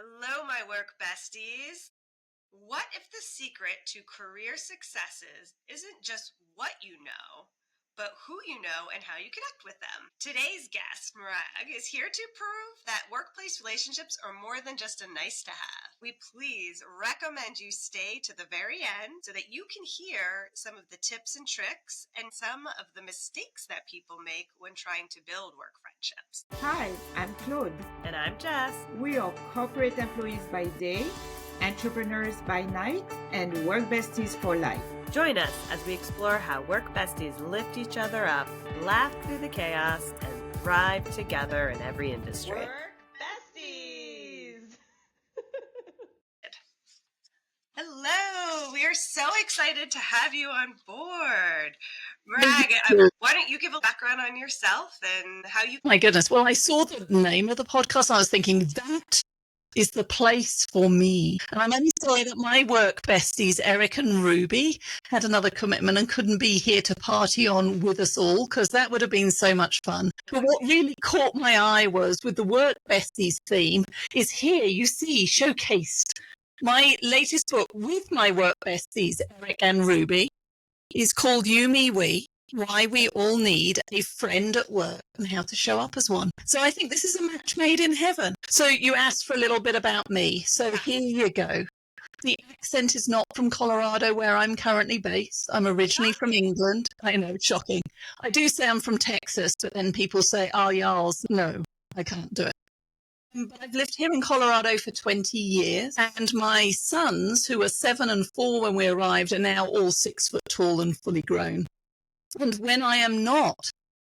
Hello, my work besties. What if the secret to career successes isn't just what you know, but who you know and how you connect with them? Today's guest, Morag, is here to prove that workplace relationships are more than just a nice to have. We please recommend you stay to the very end so that you can hear some of the tips and tricks and some of the mistakes that people make when trying to build work friendships. Hi, I'm Claude. And I'm Jess. We are corporate employees by day, entrepreneurs by night, and work besties for life. Join us as we explore how work besties lift each other up, laugh through the chaos, and thrive together in every industry. Work besties! Hello! We are so excited to have you on board. Morag, why don't you give a background on yourself and how you... My goodness. Well, I saw the name of the podcast and I was thinking, that is the place for me. And I'm only sorry that my work besties, Eric and Ruby, had another commitment and couldn't be here to party on with us all, because that would have been so much fun. But what really caught my eye was, with the work besties theme, is here you see showcased my latest book with my work besties, Eric and Ruby, is called You, Me, We. Why we all need a friend at work and how to show up as one. So I think this is a match made in heaven. So you asked for a little bit about me. So here you go. The accent is not from Colorado, where I'm currently based. I'm originally from England. I know, shocking. I do say I'm from Texas, but then people say, oh, y'alls. No, I can't do it. But I've lived here in Colorado for 20 years, and my sons, who were 7 and 4 when we arrived, are now all 6 foot tall and fully grown. And when I am not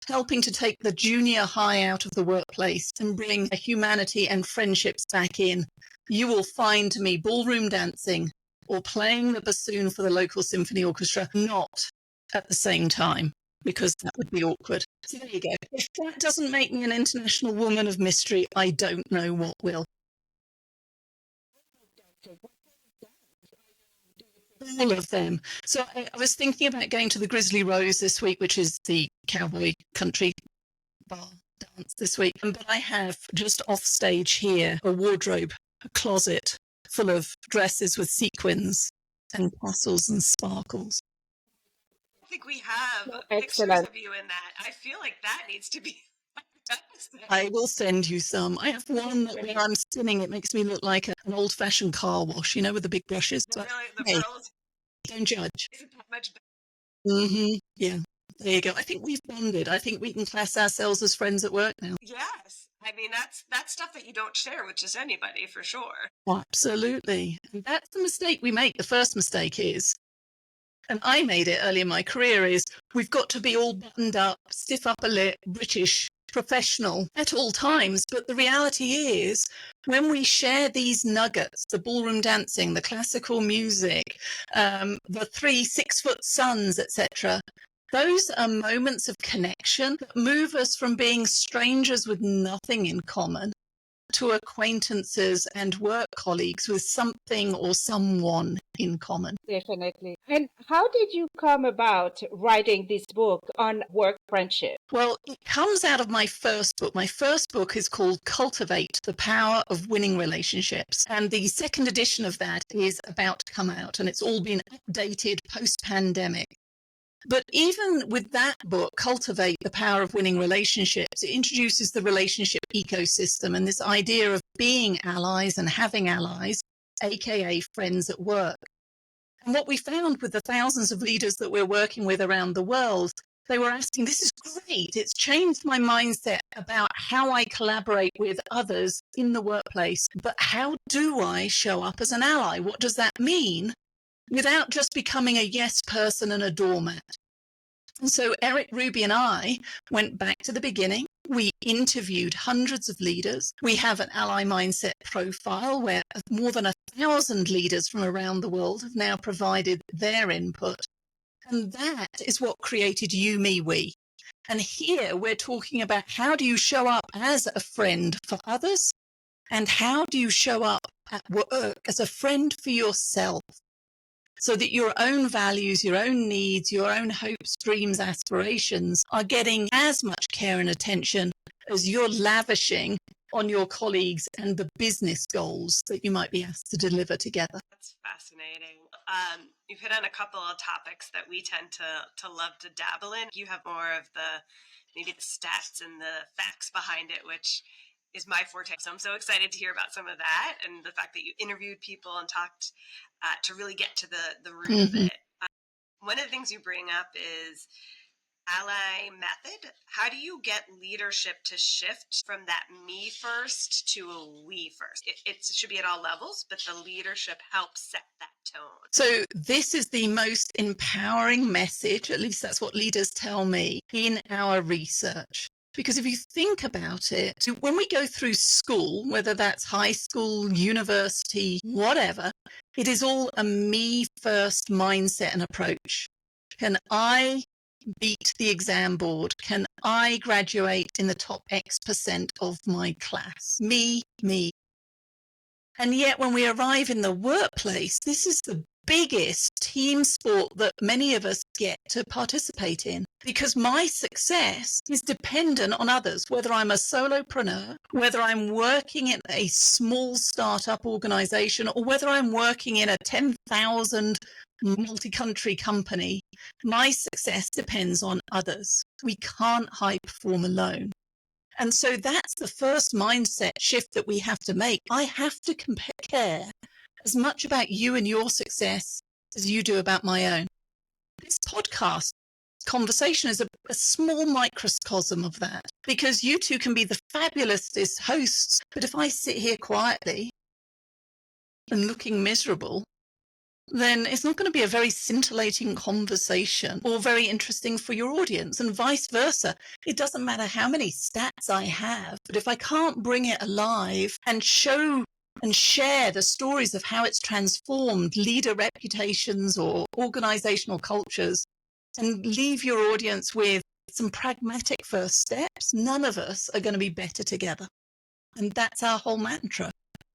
helping to take the junior high out of the workplace and bring humanity and friendships back in, you will find me ballroom dancing or playing the bassoon for the local symphony orchestra, not at the same time, because that would be awkward. So there you go. If that doesn't make me an international woman of mystery, I don't know what will. All of them. So I was thinking about going to the Grizzly Rose this week, which is the cowboy country bar dance this week. But I have just off stage here a wardrobe, a closet full of dresses with sequins and tassels and sparkles. I think we have pictures of you in that. I feel like that needs to be... I will send you some. I have one that when I'm spinning, it makes me look like an old-fashioned car wash, you know, with the big brushes. Really, the hey, pearls? Don't judge. Isn't that much better? Yeah, there you go. I think we've bonded. I think we can class ourselves as friends at work now. Yes. I mean, that's stuff that you don't share with just anybody, for sure. Absolutely. And that's the mistake we make. The first mistake is, and I made it early in my career, is we've got to be all buttoned up, stiff upper lip, British, professional at all times. But the reality is, when we share these nuggets, the ballroom dancing, the classical music, the 3 6-foot sons, etc., those are moments of connection that move us from being strangers with nothing in common to acquaintances and work colleagues with something or someone in common. Definitely. And how did you come about writing this book on work friendship? Well, it comes out of my first book. My first book is called Cultivate the Power of Winning Relationships. And the second edition of that is about to come out, and it's all been updated post-pandemic. But even with that book, Cultivate the Power of Winning Relationships, it introduces the relationship ecosystem and this idea of being allies and having allies, aka friends at work. And what we found with the thousands of leaders that we're working with around the world, they were asking, this is great. It's changed my mindset about how I collaborate with others in the workplace. But how do I show up as an ally? What does that mean? Without just becoming a yes person and a doormat. And so Eric, Ruby and I went back to the beginning. We interviewed hundreds of leaders. We have an ally mindset profile where more than 1,000 leaders from around the world have now provided their input. And that is what created You, Me, We. And here we're talking about how do you show up as a friend for others? And how do you show up at work as a friend for yourself? So that your own values, your own needs, your own hopes, dreams, aspirations are getting as much care and attention as you're lavishing on your colleagues and the business goals that you might be asked to deliver together. That's fascinating. You've hit on a couple of topics that we tend to love to dabble in. You have more of maybe the stats and the facts behind it, which is my forte. So I'm so excited to hear about some of that and the fact that you interviewed people and talked to really get to the root of it. One of the things you bring up is ally method. How do you get leadership to shift from that me first to a we first? It should be at all levels, but the leadership helps set that tone. So this is the most empowering message, at least that's what leaders tell me, in our research. Because if you think about it, when we go through school, whether that's high school, university, whatever, it is all a me first mindset and approach. Can I beat the exam board? Can I graduate in the top X% of my class? Me. And yet when we arrive in the workplace, this is the biggest team sport that many of us get to participate in, because my success is dependent on others, whether I'm a solopreneur, whether I'm working in a small startup organization, or whether I'm working in a 10,000 multi-country company. My success depends on others. We can't high perform alone. And so that's the first mindset shift that we have to make. I have to care as much about you and your success as you do about my own. This podcast conversation is a small microcosm of that, because you two can be the fabulous hosts, but if I sit here quietly and looking miserable, then it's not going to be a very scintillating conversation or very interesting for your audience, and vice versa. It doesn't matter how many stats I have, but if I can't bring it alive and show and share the stories of how it's transformed leader reputations or organizational cultures and leave your audience with some pragmatic first steps, none of us are going to be better together. And that's our whole mantra.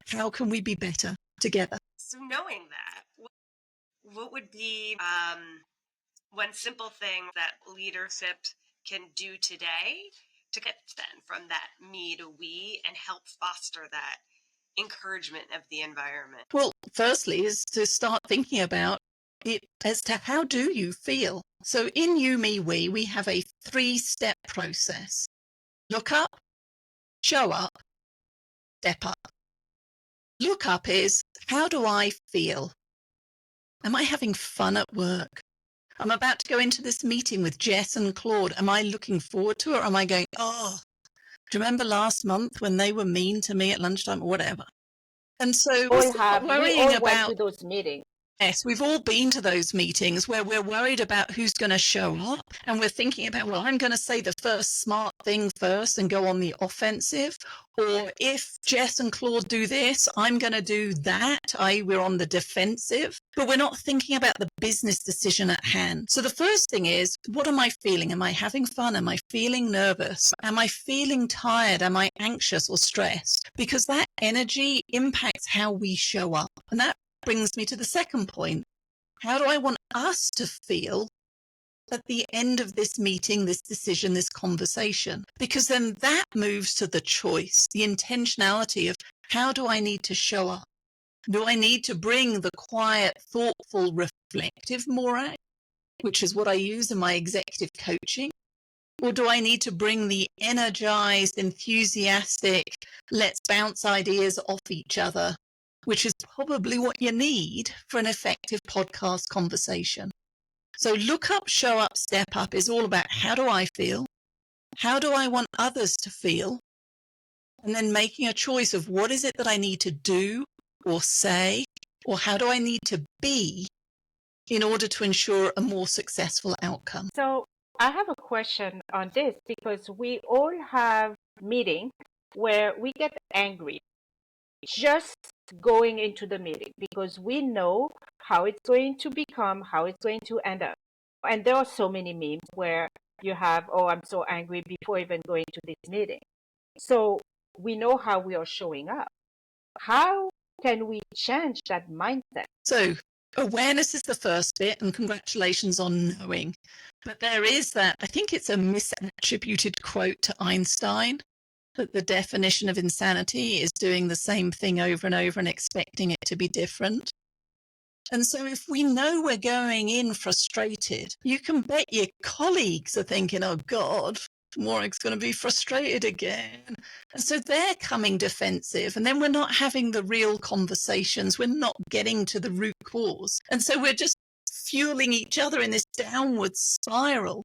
How can we be better together? So knowing that, what would be one simple thing that leadership can do today to get then from that me to we and help foster that encouragement of the environment? Well, firstly is to start thinking about it as to how do you feel. So in you, me, we have a 3-step process. Look up, show up, step up. Look up is, how do I feel? Am I having fun at work? I'm about to go into this meeting with Jess and Claude. Am I looking forward to it, or am I going, oh, do you remember last month when they were mean to me at lunchtime or whatever? And so we start worrying about went to those meetings. Yes, we've all been to those meetings where we're worried about who's going to show up, and we're thinking about, well, I'm going to say the first smart thing first and go on the offensive. Or if Jess and Claude do this, I'm going to do that. We're on the defensive, but we're not thinking about the business decision at hand. So the first thing is, what am I feeling? Am I having fun? Am I feeling nervous? Am I feeling tired? Am I anxious or stressed? Because that energy impacts how we show up. And that brings me to the second point. How do I want us to feel at the end of this meeting, this decision, this conversation? Because then that moves to the choice, the intentionality of how do I need to show up? Do I need to bring the quiet, thoughtful, reflective Morag, which is what I use in my executive coaching? Or do I need to bring the energized, enthusiastic, let's bounce ideas off each other, which is probably what you need for an effective podcast conversation? So look up, show up, step up is all about how do I feel? How do I want others to feel? And then making a choice of what is it that I need to do or say, or how do I need to be in order to ensure a more successful outcome? So I have a question on this, because we all have meetings where we get angry just going into the meeting because we know how it's going to become, how it's going to end up. And there are so many memes where you have, oh, I'm so angry before even going to this meeting. So we know how we are showing up. How can we change that mindset? So awareness is the first bit, and congratulations on knowing. But there is that, I think it's a misattributed quote to Einstein, that the definition of insanity is doing the same thing over and over and expecting it to be different. And so if we know we're going in frustrated, you can bet your colleagues are thinking, oh God, Morag's going to be frustrated again. And so they're coming defensive, and then we're not having the real conversations. We're not getting to the root cause. And so we're just fueling each other in this downward spiral.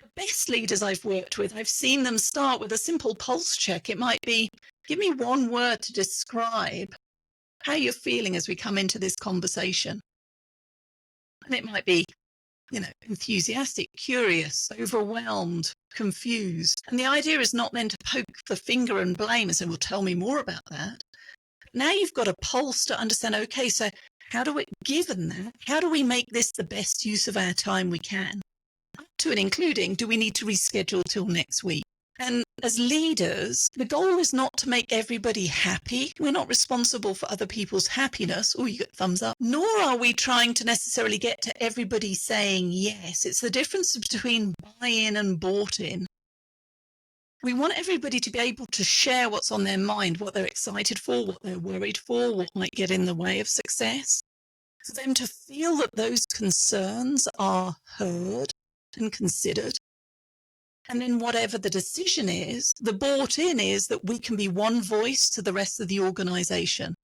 The best leaders I've worked with, I've seen them start with a simple pulse check. It might be, give me one word to describe how you're feeling as we come into this conversation. And it might be, enthusiastic, curious, overwhelmed, confused. And the idea is not then to poke the finger and blame and say, well, tell me more about that. Now you've got a pulse to understand, okay, so given that, how do we make this the best use of our time we can? Up to and including, do we need to reschedule till next week? And as leaders, the goal is not to make everybody happy. We're not responsible for other people's happiness. Oh, you get thumbs up. Nor are we trying to necessarily get to everybody saying yes. It's the difference between buy-in and bought in. We want everybody to be able to share what's on their mind, what they're excited for, what they're worried for, what might get in the way of success. For them to feel that those concerns are heard and considered. And then whatever the decision is, the bought in is that we can be one voice to the rest of the organization.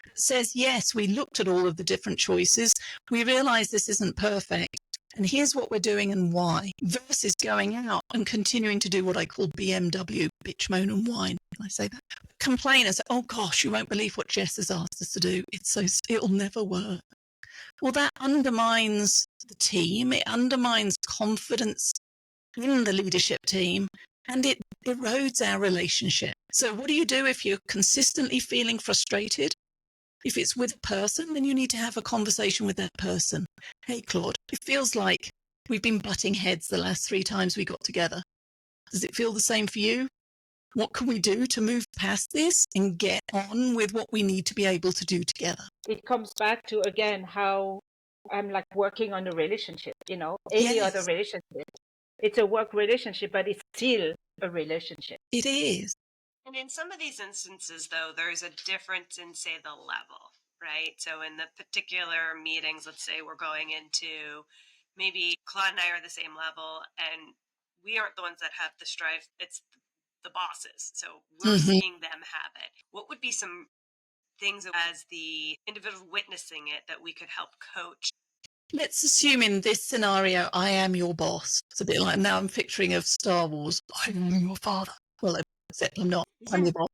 It says, yes, we looked at all of the different choices. We realize this isn't perfect. And here's what we're doing and why. Versus going out and continuing to do what I call BMW, bitch, moan and whine. Can I say that? Complain and say, oh gosh, you won't believe what Jess has asked us to do. It'll never work. Well, that undermines the team. It undermines confidence in the leadership team, and it erodes our relationship. So what do you do if you're consistently feeling frustrated? If it's with a person, then you need to have a conversation with that person. Hey, Claude, it feels like we've been butting heads the last 3 times we got together. Does it feel the same for you? What can we do to move past this and get on with what we need to be able to do together? It comes back to, again, how I'm like working on a relationship, any Yes. other relationship. It's a work relationship, but it's still a relationship. It is. And in some of these instances, though, there's a difference in, say, the level, right? So in the particular meetings, let's say we're going into, maybe Claude and I are the same level, and we aren't the ones that have the strife. It's the bosses. So we're seeing them have it. What would be some things as the individual witnessing it that we could help coach? Let's assume in this scenario, I am your boss. It's a bit like now I'm picturing of Star Wars. I am your father. Well, except I'm not. I'm your boss.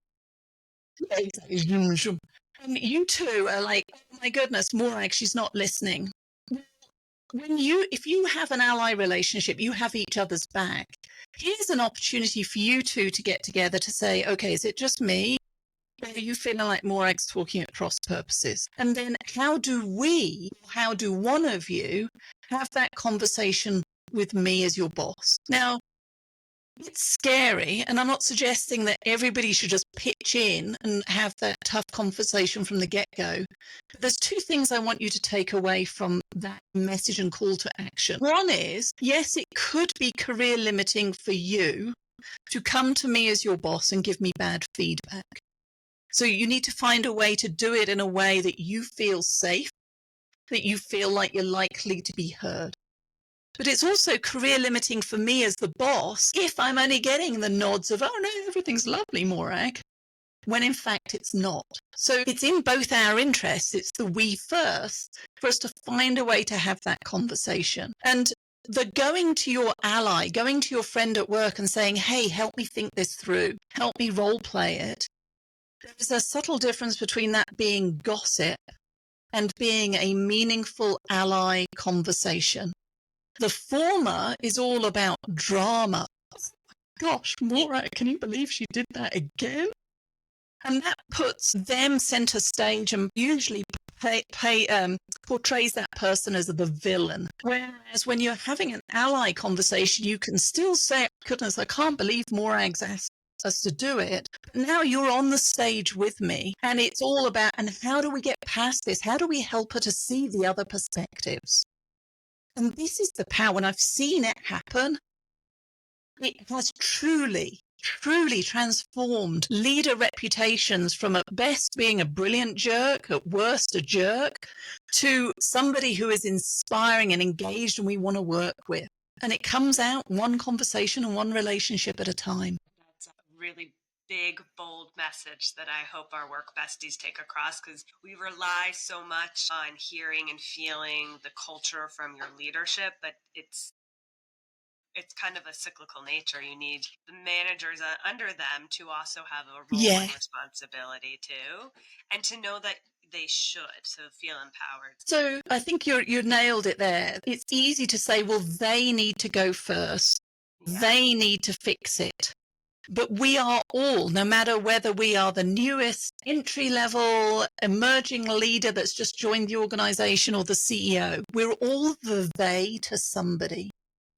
Yeah, exactly. And you two are like, oh my goodness, Morag, she's not listening. If you have an ally relationship, you have each other's back. Here's an opportunity for you two to get together to say, okay, is it just me? Or are you feeling like Morag's talking at cross purposes? And then how do one of you have that conversation with me as your boss? Now, it's scary, and I'm not suggesting that everybody should just pitch in and have that tough conversation from the get-go. But there's 2 things I want you to take away from that message and call to action. One is, yes, it could be career limiting for you to come to me as your boss and give me bad feedback. So you need to find a way to do it in a way that you feel safe, that you feel like you're likely to be heard. But it's also career limiting for me as the boss if I'm only getting the nods of, oh no, everything's lovely, Morag, when in fact it's not. So it's in both our interests, it's the we first, for us to find a way to have that conversation. And the going to your ally, going to your friend at work and saying, hey, help me think this through, help me role play it. There's a subtle difference between that being gossip and being a meaningful ally conversation. The former is all about drama. Oh my gosh, Morag, can you believe she did that again? And that puts them center stage and usually portrays that person as the villain. Whereas when you're having an ally conversation, you can still say, goodness, I can't believe Morag's asked us to do it. But now you're on the stage with me, and it's all about, and how do we get past this? How do we help her to see the other perspectives? And this is the power, and I've seen it happen. It has truly truly transformed leader reputations from at best being a brilliant jerk, at worst a jerk, to somebody who is inspiring and engaged and we want to work with. And it comes out one conversation and one relationship at a time. That's a really big, bold message that I hope our work besties take across, because we rely so much on hearing and feeling the culture from your leadership, but it's kind of a cyclical nature. You need the managers under them to also have a role and responsibility too, and to know that they should, so feel empowered. So I think you nailed it there. It's easy to say, well, they need to go first. Yeah. They need to fix it. But we are all, no matter whether we are the newest entry-level emerging leader that's just joined the organization or the CEO, we're all the they to somebody.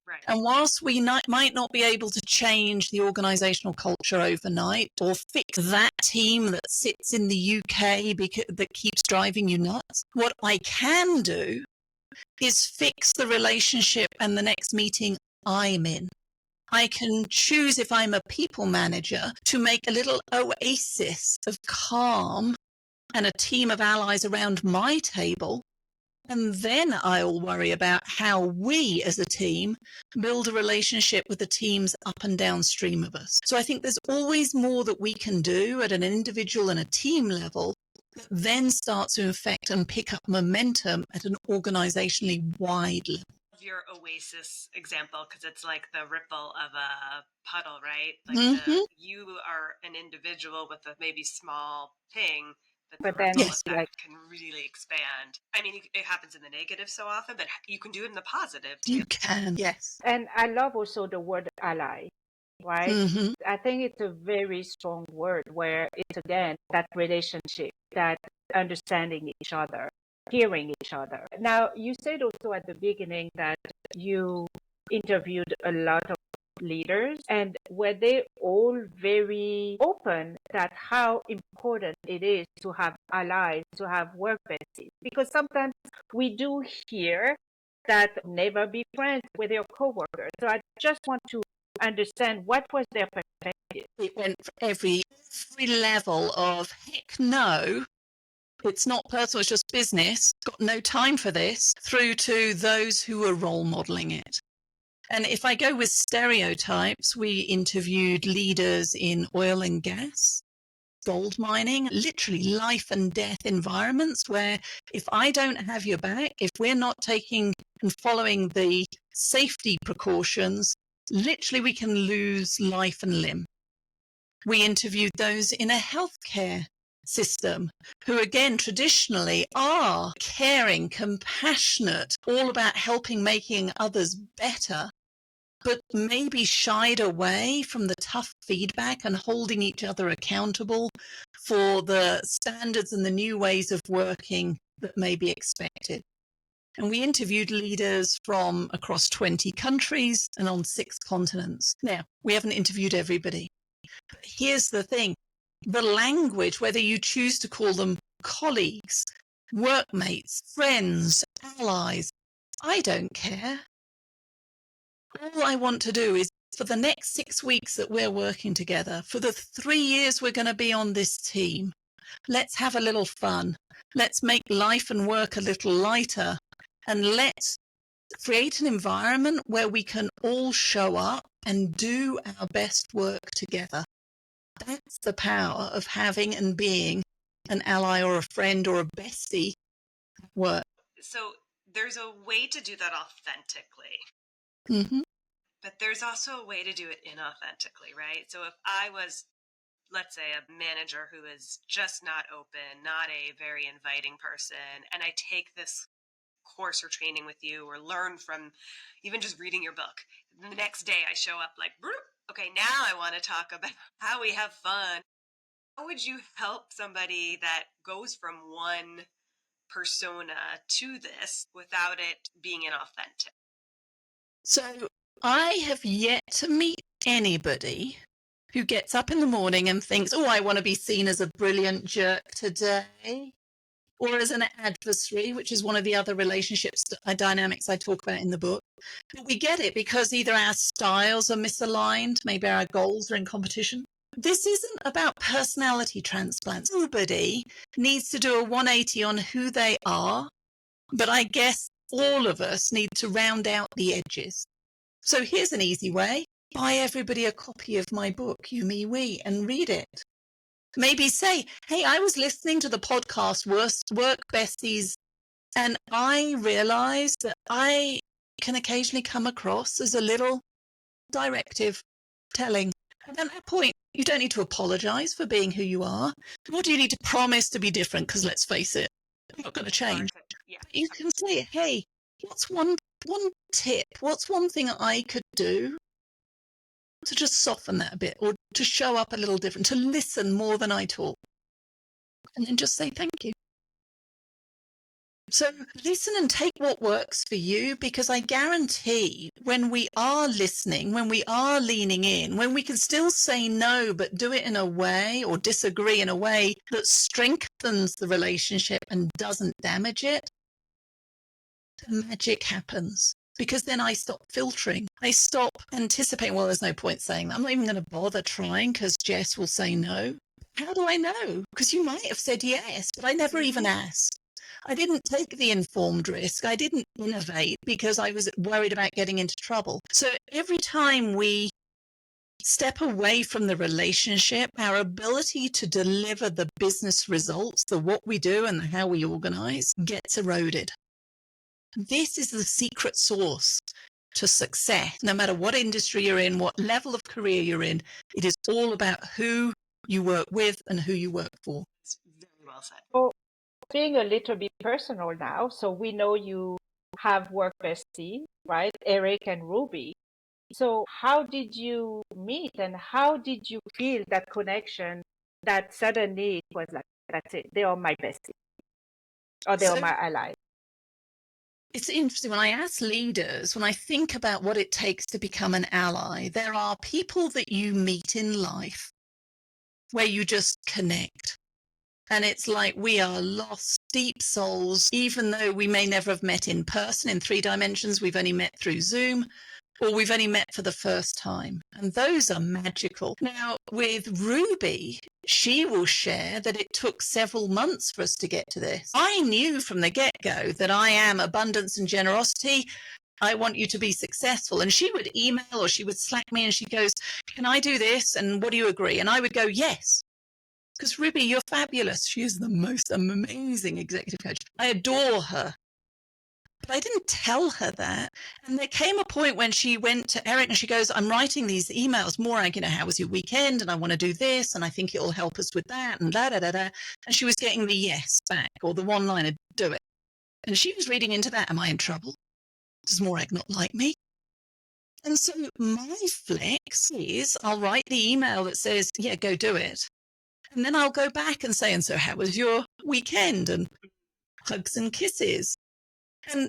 Right. And whilst we might not be able to change the organizational culture overnight or fix that team that sits in the UK that keeps driving you nuts, what I can do is fix the relationship and the next meeting I'm in. I can choose, if I'm a people manager, to make a little oasis of calm and a team of allies around my table. And then I'll worry about how we as a team build a relationship with the teams up and downstream of us. So I think there's always more that we can do at an individual and a team level that then starts to affect and pick up momentum at an organizationally wide level. Your oasis example, because it's like the ripple of a puddle, right? Like you are an individual with a maybe small thing, but the ripple effect can really expand. I mean, it happens in the negative so often, but you can do it in the positive too. You can, yes. And I love also the word ally, right? Mm-hmm. I think it's a very strong word where it's, again, that relationship, that understanding each other, hearing each other. Now, you said also at the beginning that you interviewed a lot of leaders, and were they all very open that how important it is to have allies, to have work besties? Because sometimes we do hear that never be friends with your coworkers. So I just want to understand what was their perspective. It went for every level of heck no. It's not personal, it's just business. Got no time for this, through to those who were role modeling it. And if I go with stereotypes, we interviewed leaders in oil and gas, gold mining, literally life and death environments where if I don't have your back, if we're not taking and following the safety precautions, literally we can lose life and limb. We interviewed those in a healthcare system who, again, traditionally are caring, compassionate, all about helping, making others better, but maybe shied away from the tough feedback and holding each other accountable for the standards and the new ways of working that may be expected. And we interviewed leaders from across 20 countries and on 6 continents. Now, we haven't interviewed everybody. But here's the thing. The language, whether you choose to call them colleagues, workmates, friends, allies, I don't care. All I want to do is for the next 6 weeks that we're working together, for the 3 years we're going to be on this team, let's have a little fun. Let's make life and work a little lighter, and let's create an environment where we can all show up and do our best work together. That's the power of having and being an ally or a friend or a bestie at work. So there's a way to do that authentically. Mm-hmm. But there's also a way to do it inauthentically, right? So if I was, let's say, a manager who is just not open, not a very inviting person, and I take this course or training with you or learn from even just reading your book, the next day I show up like, okay, now I want to talk about how we have fun. How would you help somebody that goes from one persona to this without it being inauthentic? So I have yet to meet anybody who gets up in the morning and thinks, oh, I want to be seen as a brilliant jerk today. or as an adversary, which is one of the other relationships dynamics I talk about in the book. But we get it because either our styles are misaligned, maybe our goals are in competition. This isn't about personality transplants. Nobody needs to do a 180 on who they are, but I guess all of us need to round out the edges. So here's an easy way. Buy everybody a copy of my book, You, Me, We, and read it. Maybe say, hey, I was listening to the podcast Work Besties, and I realized that I can occasionally come across as a little directive, telling. And at that point, you don't need to apologize for being who you are. Nor do you need to promise to be different, because let's face it, I'm not going to change. Yeah. But you can say, hey, what's one tip? What's one thing I could do to just soften that a bit, or to show up a little different, to listen more than I talk? And then just say thank you. So listen and take what works for you, because I guarantee when we are listening, when we are leaning in, when we can still say no, but do it in a way, or disagree in a way that strengthens the relationship and doesn't damage it, the magic happens. Because then I stop filtering. I stop anticipating, well, there's no point saying that. I'm not even going to bother trying because Jess will say no. How do I know? Because you might have said yes, but I never even asked. I didn't take the informed risk. I didn't innovate because I was worried about getting into trouble. So every time we step away from the relationship, our ability to deliver the business results, the what we do and the how we organize, gets eroded. This is the secret sauce to success. No matter what industry you're in, what level of career you're in, it is all about who you work with and who you work for. It's very well said. So being a little bit personal now, so we know you have work besties, right? Eric and Ruby. So how did you meet and how did you feel that connection that suddenly it was like, that's it, they are my besties or they are my allies? It's interesting. When I ask leaders, when I think about what it takes to become an ally, there are people that you meet in life where you just connect. And it's like we are lost, deep souls, even though we may never have met in person in 3 dimensions. We've only met through Zoom, or we've only met for the first time. And those are magical. Now, with Ruby, she will share that it took several months for us to get to this. I knew from the get-go that I am abundance and generosity. I want you to be successful. And she would email or she would Slack me and she goes, can I do this? And what do you agree? And I would go, yes. Because Ruby, you're fabulous. She is the most amazing executive coach. I adore her. But I didn't tell her that. And there came a point when she went to Eric and she goes, I'm writing these emails, Morag, how was your weekend? And I want to do this. And I think it'll help us with that. And da, da, da, da. And she was getting the yes back, or the one-liner, do it. And she was reading into that. Am I in trouble? Does Morag not like me? And so my flex is I'll write the email that says, yeah, go do it. And then I'll go back and say, and so how was your weekend? And hugs and kisses. And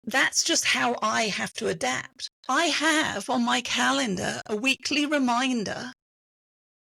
that's just how I have to adapt. I have on my calendar a weekly reminder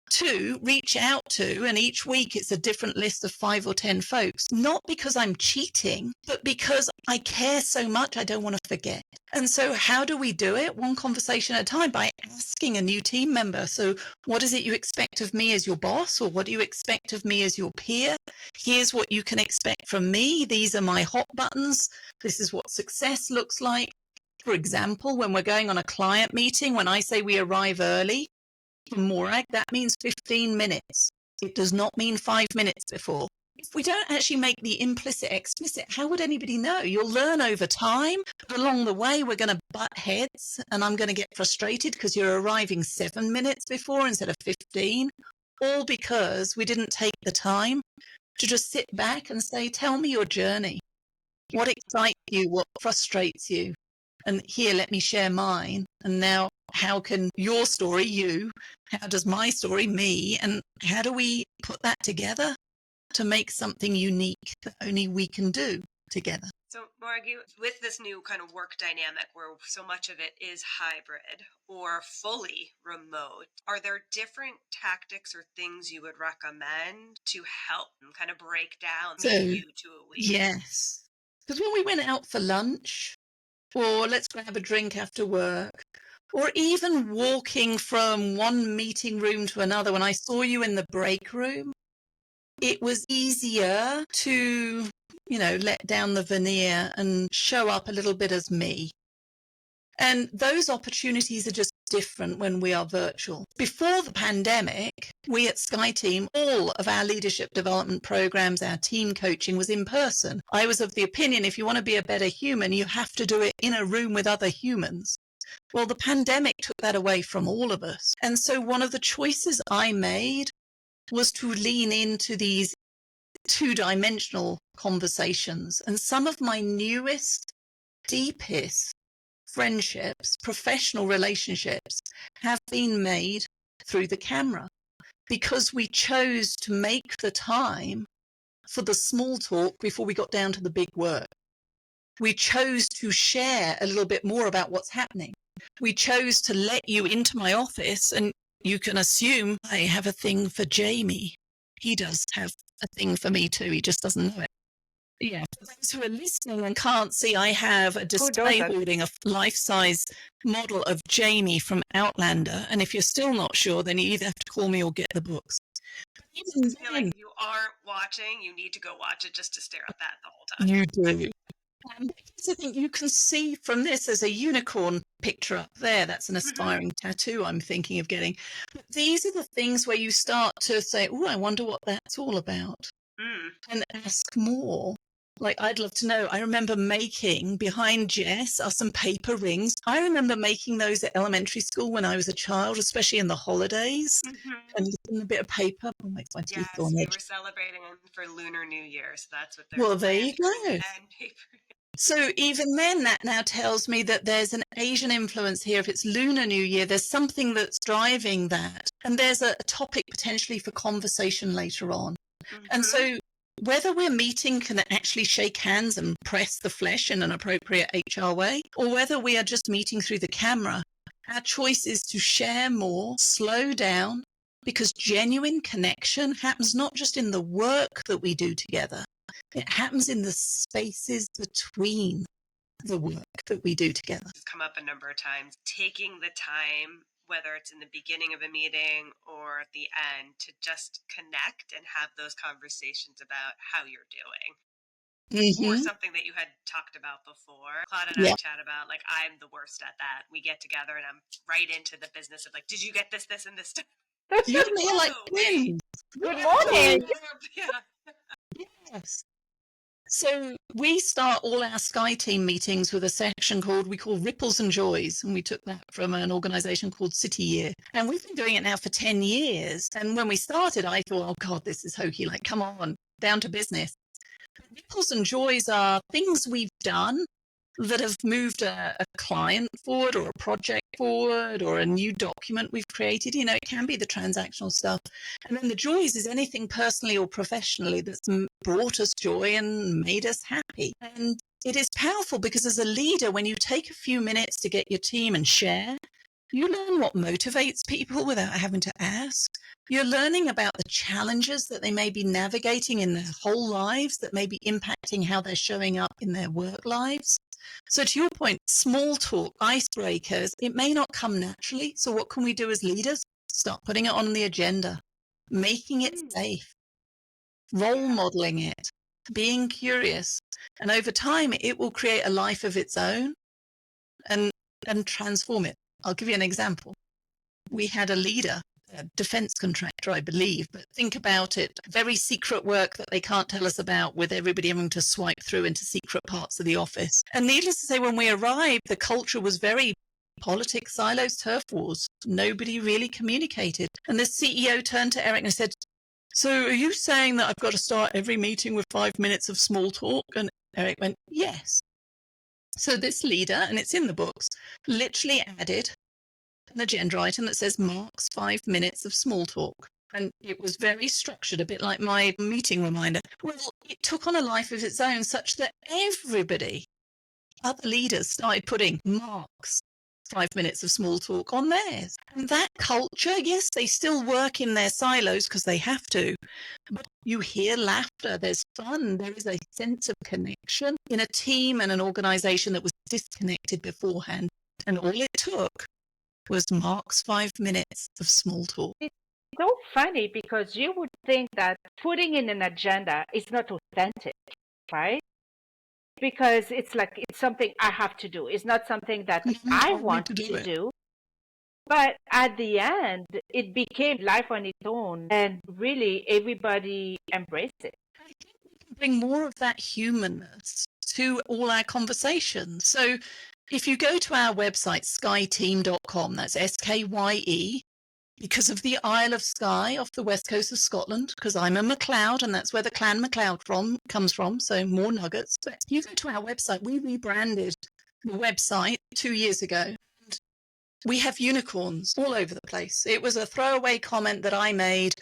to reach out to, and each week it's a different list of 5 or 10 folks, not because I'm cheating, but because I care so much I don't want to forget. And so how do we do it? One conversation at a time, by asking a new team member. So what is it you expect of me as your boss? Or what do you expect of me as your peer? Here's what you can expect from me. These are my hot buttons. This is what success looks like. For example, when we're going on a client meeting, when I say we arrive early, for Morag, that means 15 minutes. It does not mean 5 minutes before. If we don't actually make the implicit explicit, how would anybody know? You'll learn over time. But along the way, we're going to butt heads and I'm going to get frustrated because you're arriving 7 minutes before instead of 15, all because we didn't take the time to just sit back and say, tell me your journey. What excites you? What frustrates you? And here, let me share mine. And now, how can your story, you, how does my story, me, and how do we put that together to make something unique that only we can do together? So, Morag, with this new kind of work dynamic where so much of it is hybrid or fully remote, are there different tactics or things you would recommend to help kind of break down meet you 2 a week? Yes. Because when we went out for lunch, or let's grab a drink after work, or even walking from one meeting room to another, when I saw you in the break room, it was easier to, let down the veneer and show up a little bit as me. And those opportunities are just different when we are virtual. Before the pandemic, we at SkyTeam, all of our leadership development programs, our team coaching was in person. I was of the opinion, if you want to be a better human, you have to do it in a room with other humans. Well, the pandemic took that away from all of us. And so one of the choices I made was to lean into these two-dimensional conversations. And some of my newest, deepest friendships, professional relationships have been made through the camera because we chose to make the time for the small talk before we got down to the big work. We chose to share a little bit more about what's happening. We chose to let you into my office, and you can assume I have a thing for Jamie. He does have a thing for me too. He just doesn't know it. Yeah, for those who are listening and can't see, I have a display holding a life-size model of Jamie from Outlander. And if you're still not sure, then you either have to call me or get the books. I feel like you aren't watching. You need to go watch it just to stare at that the whole time. You do. I think you can see from this, there's a unicorn picture up there. That's an aspiring tattoo I'm thinking of getting. But these are the things where you start to say, oh, I wonder what that's all about. And ask more. Like, I'd love to know. I remember making, behind Jess, are some paper rings. I remember making those at elementary school when I was a child, especially in the holidays. And a bit of paper. Oh, makes my teeth Yes, we were celebrating for Lunar New Year, so that's what they're. Well, there you go. So even then, that now tells me that there's an Asian influence here. If it's Lunar New Year, there's something that's driving that. And there's a topic potentially for conversation later on. And so whether we're meeting can actually shake hands and press the flesh in an appropriate HR way, or whether we are just meeting through the camera, our choice is to share more, slow down, because genuine connection happens not just in the work that we do together, it happens in the spaces between the work that we do together. It's come up a number of times, taking the time, whether it's in the beginning of a meeting or at the end, to just connect and have those conversations about how you're doing. Or something that you had talked about before. Claude and I chat about, like, I'm the worst at that. We get together and I'm right into the business of, like, did you get this, this, and this? You and me are like twins. Good morning. Yes. So we start all our SkyTeam meetings with a section we call Ripples and Joys. And we took that from an organization called City Year. And we've been doing it now for 10 years. And when we started, I thought, oh God, this is hokey. Like, come on, down to business. Ripples and Joys are things we've done that have moved a client forward or a project forward or a new document we've created. It can be the transactional stuff. And then the joys is anything personally or professionally that's brought us joy and made us happy. And it is powerful because as a leader, when you take a few minutes to get your team and share, you learn what motivates people without having to ask. You're learning about the challenges that they may be navigating in their whole lives that may be impacting how they're showing up in their work lives. So to your point, small talk, icebreakers, it may not come naturally. So what can we do as leaders? Start putting it on the agenda, making it safe, role modeling it, being curious. And over time, it will create a life of its own and transform it. I'll give you an example. We had a leader, a defense contractor, I believe, but think about it. Very secret work that they can't tell us about with everybody having to swipe through into secret parts of the office. And needless to say, when we arrived, the culture was very politics, silos, turf wars. Nobody really communicated. And the CEO turned to Eric and said, so are you saying that I've got to start every meeting with 5 minutes of small talk? And Eric went, yes. So this leader, and it's in the books, literally added an agenda item that says Mark's 5 minutes of small talk. And it was very structured, a bit like my meeting reminder. Well, it took on a life of its own, such that everybody, other leaders, started putting marks, 5 minutes of small talk, on theirs. And that culture, yes, they still work in their silos because they have to, but you hear laughter, there's fun, there is a sense of connection in a team and an organization that was disconnected beforehand. And all it took was Mark's 5 minutes of small talk. So funny because you would think that putting in an agenda is not authentic, right? Because it's like it's something I have to do. It's not something that I want to do. But at the end, it became life on its own, and really everybody embraced it. I think we can bring more of that humanness to all our conversations. So if you go to our website, skyeteam.com, that's SKYE, because of the Isle of Skye off the west coast of Scotland, because I'm a MacLeod and that's where the clan MacLeod comes from, so more nuggets. But you go to our website, we rebranded the website 2 years ago. And we have unicorns all over the place. It was a throwaway comment that I made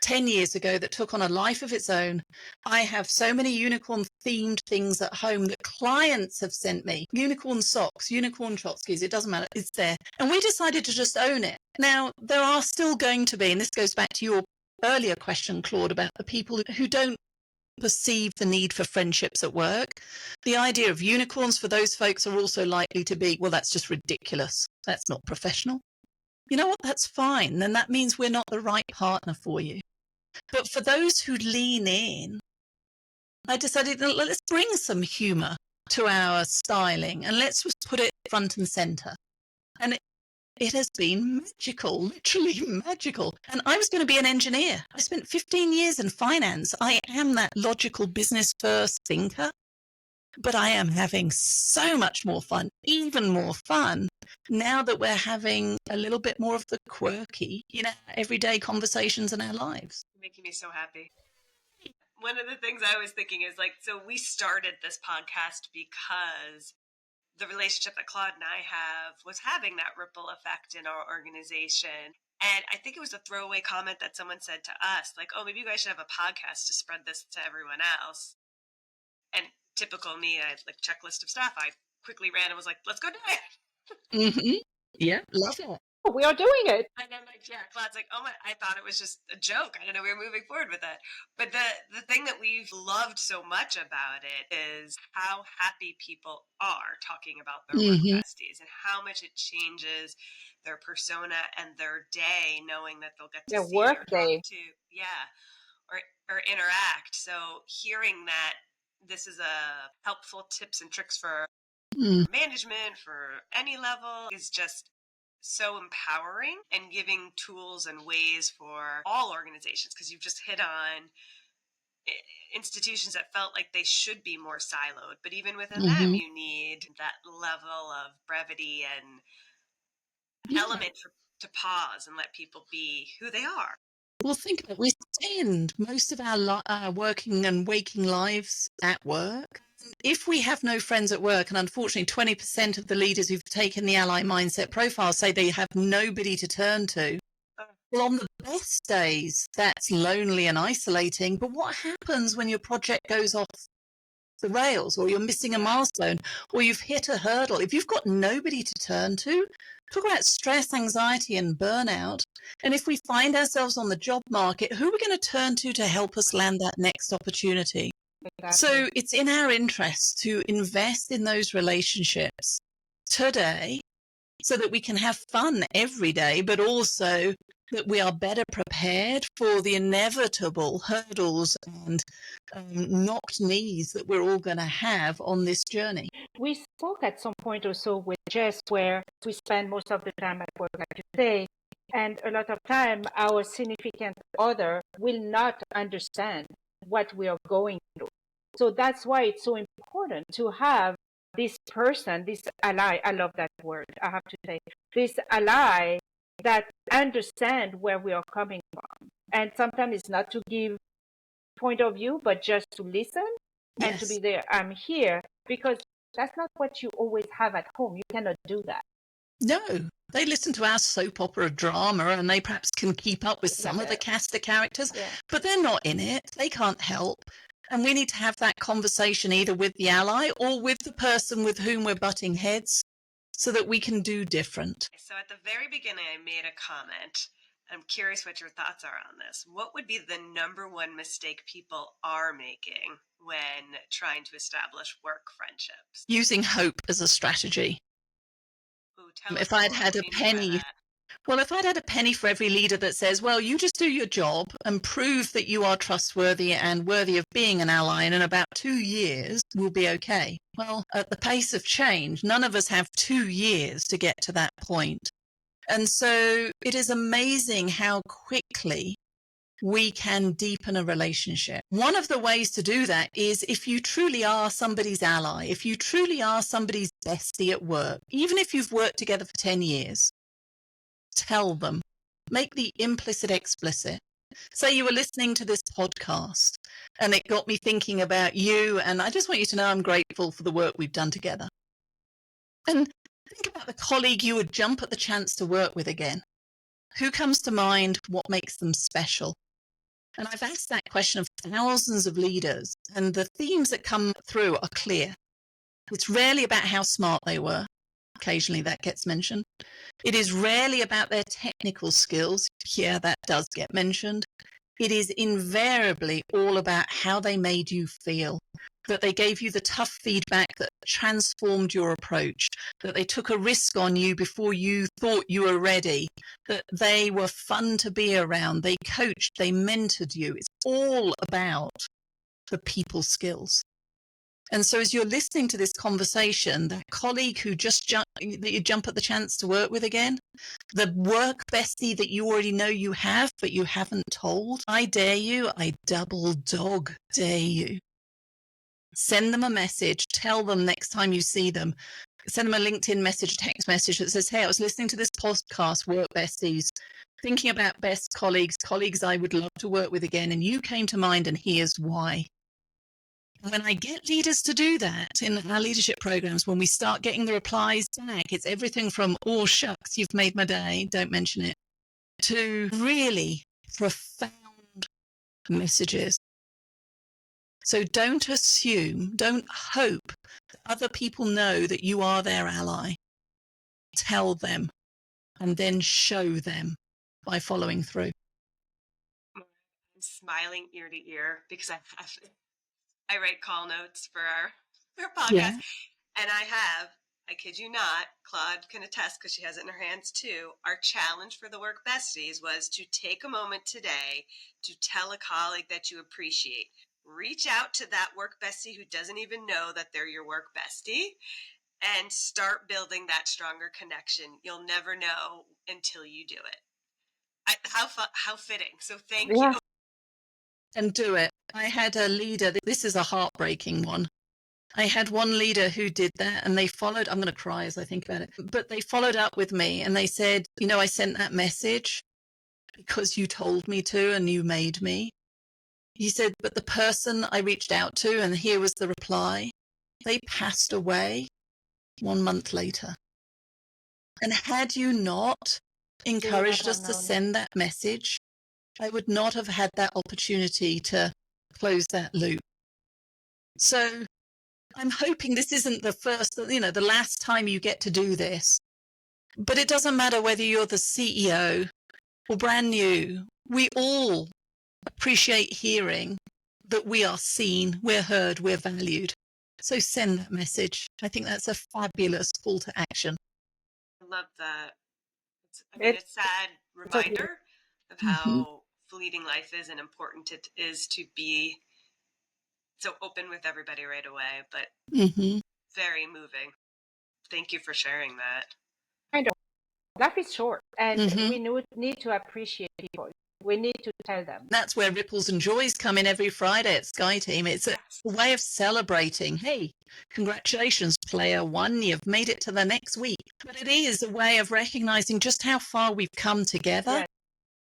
10 years ago that took on a life of its own. I have so many unicorn themed things at home that clients have sent me. Unicorn socks, unicorn tchotchkes, it doesn't matter, it's there. And we decided to just own it. Now, there are still going to be, and this goes back to your earlier question, Claude, about the people who don't perceive the need for friendships at work. The idea of unicorns for those folks are also likely to be, well, that's just ridiculous. That's not professional. You know what? That's fine. Then that means we're not the right partner for you. But for those who lean in, I decided, let's bring some humor to our styling and let's just put it front and center. And it has been magical, literally magical. And I was going to be an engineer. I spent 15 years in finance. I am that logical business first thinker, but I am having so much more fun, even more fun, now that we're having a little bit more of the quirky in our everyday conversations in our lives. Making me so happy. One of the things I was thinking is like, so we started this podcast because the relationship that Claude and I have was having that ripple effect in our organization. And I think it was a throwaway comment that someone said to us, like, oh, maybe you guys should have a podcast to spread this to everyone else. And typical me, I had like checklist of stuff. I quickly ran and was like, let's go do it. Mm-hmm. Yeah, love it. Oh, we are doing it. And I'm like, yeah, Claude's like, oh my, I thought it was just a joke. I didn't know we were moving forward with it. But the thing that we've loved so much about it is how happy people are talking about their work besties and how much it changes their persona and their day, knowing that they'll get to see work or day. talk to, or interact. So hearing that this is a helpful tips and tricks for management for any level is just so empowering and giving tools and ways for all organizations, because you've just hit on institutions that felt like they should be more siloed, but even within them you need that level of brevity and element to pause and let people be who they are. Well, think about it. We spend most of our working and waking lives at work. If we have no friends at work, and unfortunately 20% of the leaders who've taken the Ally Mindset profile say they have nobody to turn to, well, on the best days, that's lonely and isolating. But what happens when your project goes off the rails, or you're missing a milestone, or you've hit a hurdle? If you've got nobody to turn to, talk about stress, anxiety, and burnout. And if we find ourselves on the job market, who are we going to turn to help us land that next opportunity? Exactly. So it's in our interest to invest in those relationships today so that we can have fun every day, but also that we are better prepared for the inevitable hurdles and knocked knees that we're all going to have on this journey. We spoke at some point or so with Jess, where we spend most of the time at work, like you say, and a lot of time our significant other will not understand what we are going through. So that's why it's so important to have this person, this ally, I love that word, I have to say, this ally that understand where we are coming from. And sometimes it's not to give point of view, but just to listen and to be there. I'm here, because that's not what you always have at home. You cannot do that. No, They listen to our soap opera drama and they perhaps can keep up with some of the cast of characters, but they're not in it. They can't help. And we need to have that conversation either with the ally or with the person with whom we're butting heads so that we can do different. So at the very beginning, I made a comment. I'm curious what your thoughts are on this. What would be the number one mistake people are making when trying to establish work friendships? Using hope as a strategy. Ooh, if I'd had a penny, well, if I'd had a penny for every leader that says, well, you just do your job and prove that you are trustworthy and worthy of being an ally, and in about 2 years, we'll be okay. Well, at the pace of change, none of us have 2 years to get to that point. And so it is amazing how quickly we can deepen a relationship. One of the ways to do that is if you truly are somebody's ally, if you truly are somebody's bestie at work, even if you've worked together for 10 years, tell them. Make the implicit explicit. Say you were listening to this podcast and it got me thinking about you, and I just want you to know I'm grateful for the work we've done together. And think about the colleague you would jump at the chance to work with again. Who comes to mind? What makes them special? And I've asked that question of thousands of leaders, and the themes that come through are clear. It's rarely about how smart they were. Occasionally that gets mentioned. It is rarely about their technical skills. Yeah, that does get mentioned. It is invariably all about how they made you feel, that they gave you the tough feedback that transformed your approach, that they took a risk on you before you thought you were ready, that they were fun to be around, they coached, they mentored you. It's all about the people skills. And so as you're listening to this conversation, that colleague who that you jump at the chance to work with again, the work bestie that you already know you have, but you haven't told, I dare you, I double dog dare you. Send them a message, tell them next time you see them, send them a LinkedIn message, text message that says, hey, I was listening to this podcast, Work Besties, thinking about best colleagues I would love to work with again, and you came to mind, and here's why. When I get leaders to do that in our leadership programs, when we start getting the replies back, it's everything from, oh, shucks, you've made my day, don't mention it, to really profound messages. So don't assume, don't hope that other people know that you are their ally. Tell them and then show them by following through. I'm smiling ear to ear because I write call notes for our podcast. Yeah. And I kid you not, Claude can attest because she has it in her hands too. Our challenge for the Work Besties was to take a moment today to tell a colleague that you appreciate. Reach out to that work bestie who doesn't even know that they're your work bestie and start building that stronger connection. You'll never know until you do it. How fitting. So thank you. And do it. I had a leader, this is a heartbreaking one. I had one leader who did that, and they followed, I'm going to cry as I think about it, but they followed up with me and they said, you know, I sent that message because you told me to and you made me. He said, but the person I reached out to, and here was the reply, they passed away 1 month later. And had you not encouraged us to send that message, I would not have had that opportunity to close that loop. So I'm hoping this isn't the first, the last time you get to do this. But it doesn't matter whether you're the CEO or brand new. We all appreciate hearing that we are seen, we're heard, we're valued. So send that message. I think that's a fabulous call to action. I love that. It's a sad reminder of how fleeting life is and important it is to be so open with everybody right away, but very moving. Thank you for sharing that. I know. Life is short, and we need to appreciate people. We need to tell them. That's where Ripples and Joys come in every Friday at Sky Team. It's a way of celebrating. Hey, congratulations, player one. You've made it to the next week. But it is a way of recognizing just how far we've come together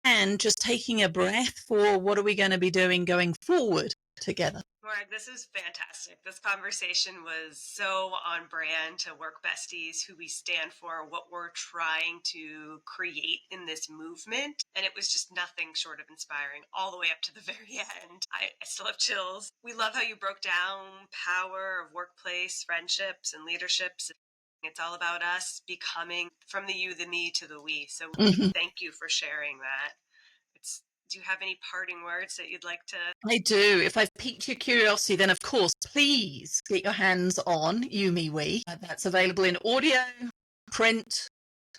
and just taking a breath for what are we going to be doing going forward together. Morag, this is fantastic. This conversation was so on brand to Work Besties, who we stand for, what we're trying to create in this movement. And it was just nothing short of inspiring all the way up to the very end. I still have chills. We love how you broke down power of workplace, friendships, and leaderships. It's all about us becoming from the you, the me to the we. So thank you for sharing that. Do you have any parting words that you'd like to? I do. If I've piqued your curiosity, then of course, please get your hands on You, Me, We. That's available in audio, print,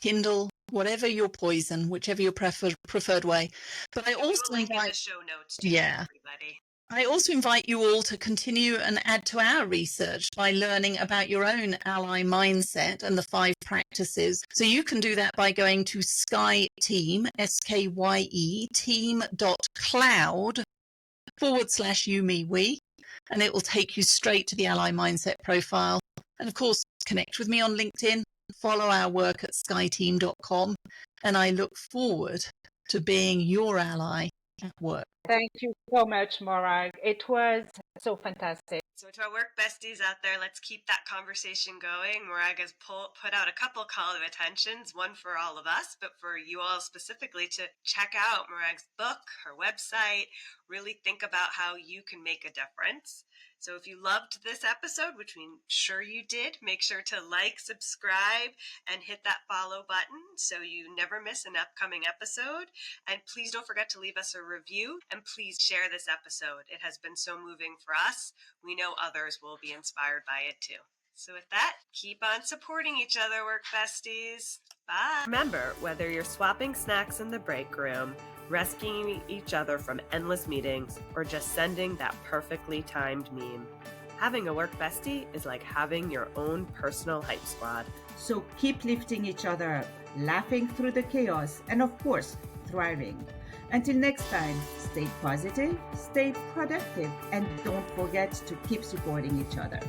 Kindle, whatever your poison, whichever your preferred way. But I also link in invite the show notes too, everybody. I also invite you all to continue and add to our research by learning about your own ally mindset and the 5 practices. So you can do that by going to SkyeTeam, SKYE, team.cloud/You, Me, We, and it will take you straight to the ally mindset profile. And of course, connect with me on LinkedIn, follow our work at skyeteam.com, and I look forward to being your ally at work. Thank you so much, Morag. It was so fantastic. So to our work besties out there, let's keep that conversation going. Morag has put out a couple call to attentions, one for all of us, but for you all specifically to check out Morag's book, her website, really think about how you can make a difference. So if you loved this episode, which we're sure you did, make sure to like, subscribe, and hit that follow button so you never miss an upcoming episode. And please don't forget to leave us a review, and please share this episode. It has been so moving for us. We know others will be inspired by it too. So with that, keep on supporting each other, work besties. Bye. Remember, whether you're swapping snacks in the break room, rescuing each other from endless meetings, or just sending that perfectly timed meme, having a work bestie is like having your own personal hype squad. So keep lifting each other up, laughing through the chaos, and of course, thriving. Until next time, stay positive, stay productive, and don't forget to keep supporting each other.